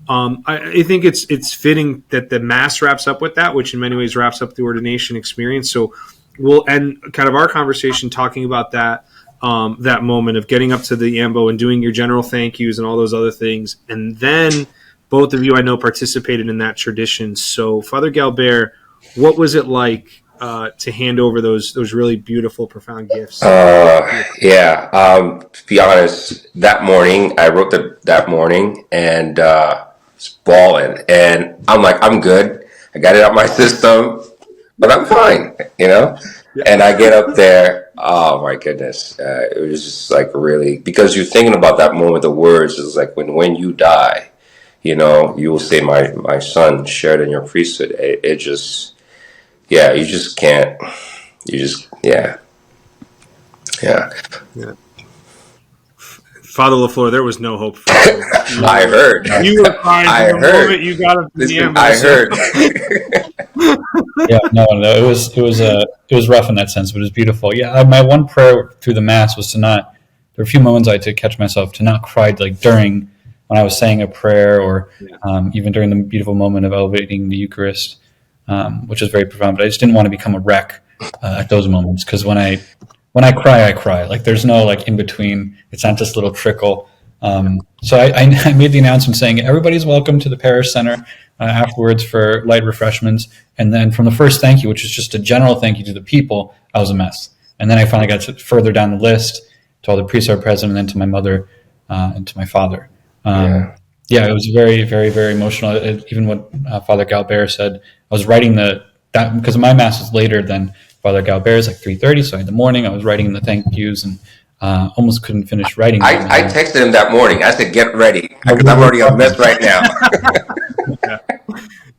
I think it's fitting that the Mass wraps up with that, which in many ways wraps up the ordination experience. So we'll end kind of our conversation talking about that moment of getting up to the ambo and doing your general thank yous and all those other things, and then both of you, I know, participated in that tradition. So, Father Galbert, what was it like to hand over those really beautiful, profound gifts? To be honest, that morning, I wrote that morning and was bawling. And I'm like, I'm good. I got it out my system, but I'm fine, Yeah. And I get up there. Oh, my goodness. It was just like really, because you're thinking about that moment, the words is like, when you die, you will say, my son shared in your priesthood. It just, you just can't, yeah. Father LaFleur, there was no hope for you. I heard. You were crying from the moment you got up to the ambo. I heard. Yeah, no, it was rough in that sense, but it was beautiful. Yeah, my one prayer through the Mass was to not. There were a few moments I had to catch myself to not cry, like during when I was saying a prayer, or even during the beautiful moment of elevating the Eucharist, which is very profound. But I just didn't want to become a wreck at those moments, because when I cry, I cry. Like there's no like in between. It's not just a little trickle. So I made the announcement saying everybody's welcome to the parish center afterwards for light refreshments. And then from the first thank you, which is just a general thank you to the people, I was a mess. And then I finally got further down the list to all the priests who are present, and then to my mother and to my father. It was very, very, very emotional. Even what Father Galbert said, I was writing that because my Mass was later than Father Galbert's, like 3:30. So in the morning, I was writing the thank yous and almost couldn't finish writing. I texted him that morning. I said, "Get ready," because I'm already a mess right now.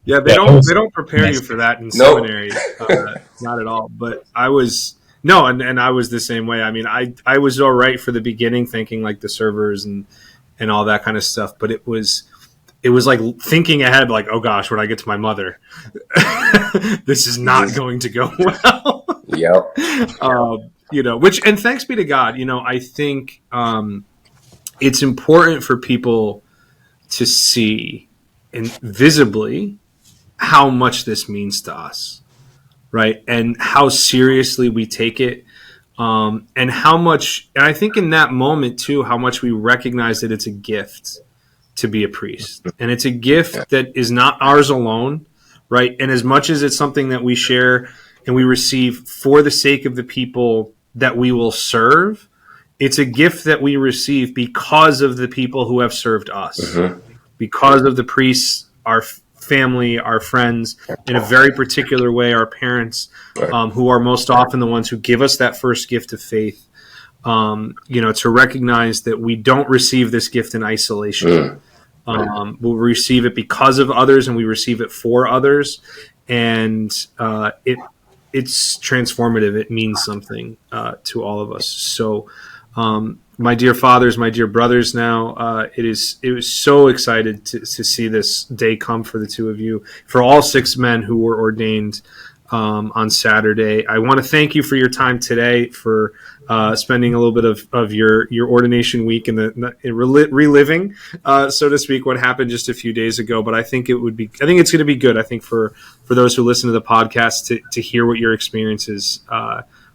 They don't prepare you for that in seminary, not at all. But I was and I was the same way. I mean, I was all right for the beginning, thinking like the servers and all that kind of stuff. But it was like thinking ahead, like, oh gosh, when I get to my mother, this is not going to go well. Yep. And thanks be to God, I think it's important for people to see and visibly how much this means to us, right? And how seriously we take it. And how much, and I think in that moment too, how much we recognize that it's a gift to be a priest. And it's a gift that is not ours alone, right? And as much as it's something that we share and we receive for the sake of the people that we will serve, it's a gift that we receive because of the people who have served us, because of the priests, our family, our friends, in a very particular way, our parents, who are most often the ones who give us that first gift of faith. To recognize that we don't receive this gift in isolation. We'll receive it because of others, and we receive it for others. And it's transformative. It means something to all of us. So, my dear fathers, my dear brothers, now it was so excited to see this day come for the two of you, for all 6 men who were ordained on Saturday. I want to thank you for your time today, for spending a little bit of your ordination week in reliving, so to speak, what happened just a few days ago. But I think it's going to be good. I think for those who listen to the podcast to hear what your experiences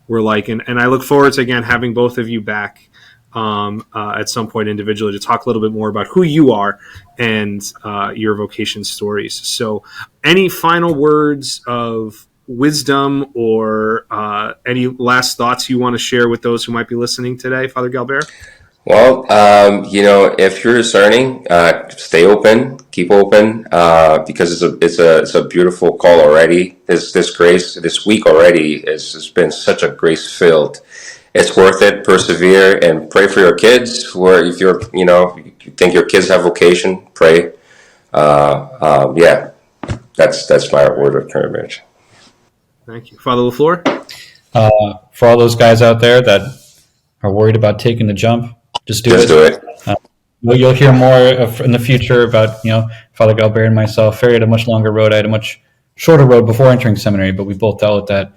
were like, and I look forward to again having both of you back at some point individually to talk a little bit more about who you are and your vocation stories. So, any final words of wisdom or any last thoughts you want to share with those who might be listening today, Father Galbert? Well, if you're discerning, stay open, keep open, because it's a beautiful call already. This grace, this week already has been such a grace filled. It's worth it. Persevere and pray for your kids. Or if you think your kids have vocation, pray. That's my word of encouragement. Thank you, Father LaFleur. For all those guys out there that are worried about taking the jump, just do it. You'll hear more in the future about Father Galbert and myself. Ferry had a much longer road. I had a much shorter road before entering seminary, but we both dealt with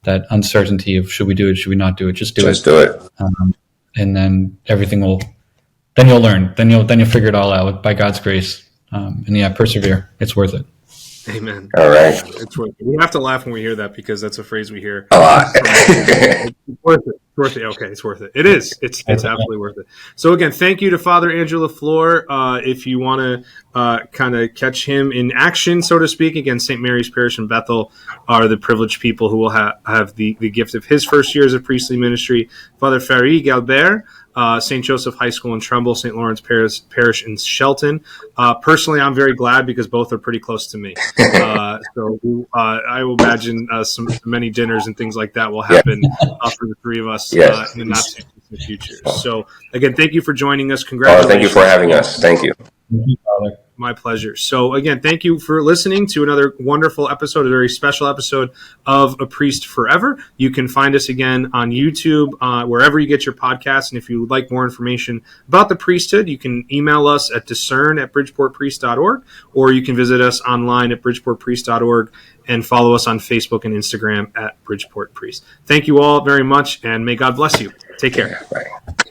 that uncertainty of should we do it, should we not do it? Just do it. And then everything will. Then you'll learn. Then you'll figure it all out by God's grace. Persevere. It's worth it. Amen. All right. It's worth it. We have to laugh when we hear that because that's a phrase we hear a lot. It's worth it. It's worth it. Okay, it's worth it. It is. It's absolutely worth it. So again, thank you to Father Andrew LaFleur. If you want to kind of catch him in action, so to speak, again, St. Mary's Parish in Bethel are the privileged people who will have the gift of his first years of priestly ministry. Father Fleur Galbert, St. Joseph High School in Trumbull, St. Lawrence Parish in Shelton. Personally, I'm very glad because both are pretty close to me. So I will imagine many dinners and things like that will happen for the three of us in the not too distant future. So again, thank you for joining us. Congratulations. Thank you for having us. Thank you. My pleasure. So again, thank you for listening to another wonderful episode, a very special episode of A Priest Forever. You can find us again on YouTube, wherever you get your podcasts. And if you would like more information about the priesthood, you can email us at discern@bridgeportpriest.org, or you can visit us online at bridgeportpriest.org and follow us on Facebook and Instagram at Bridgeport Priest. Thank you all very much, and may God bless you. Take care. Bye.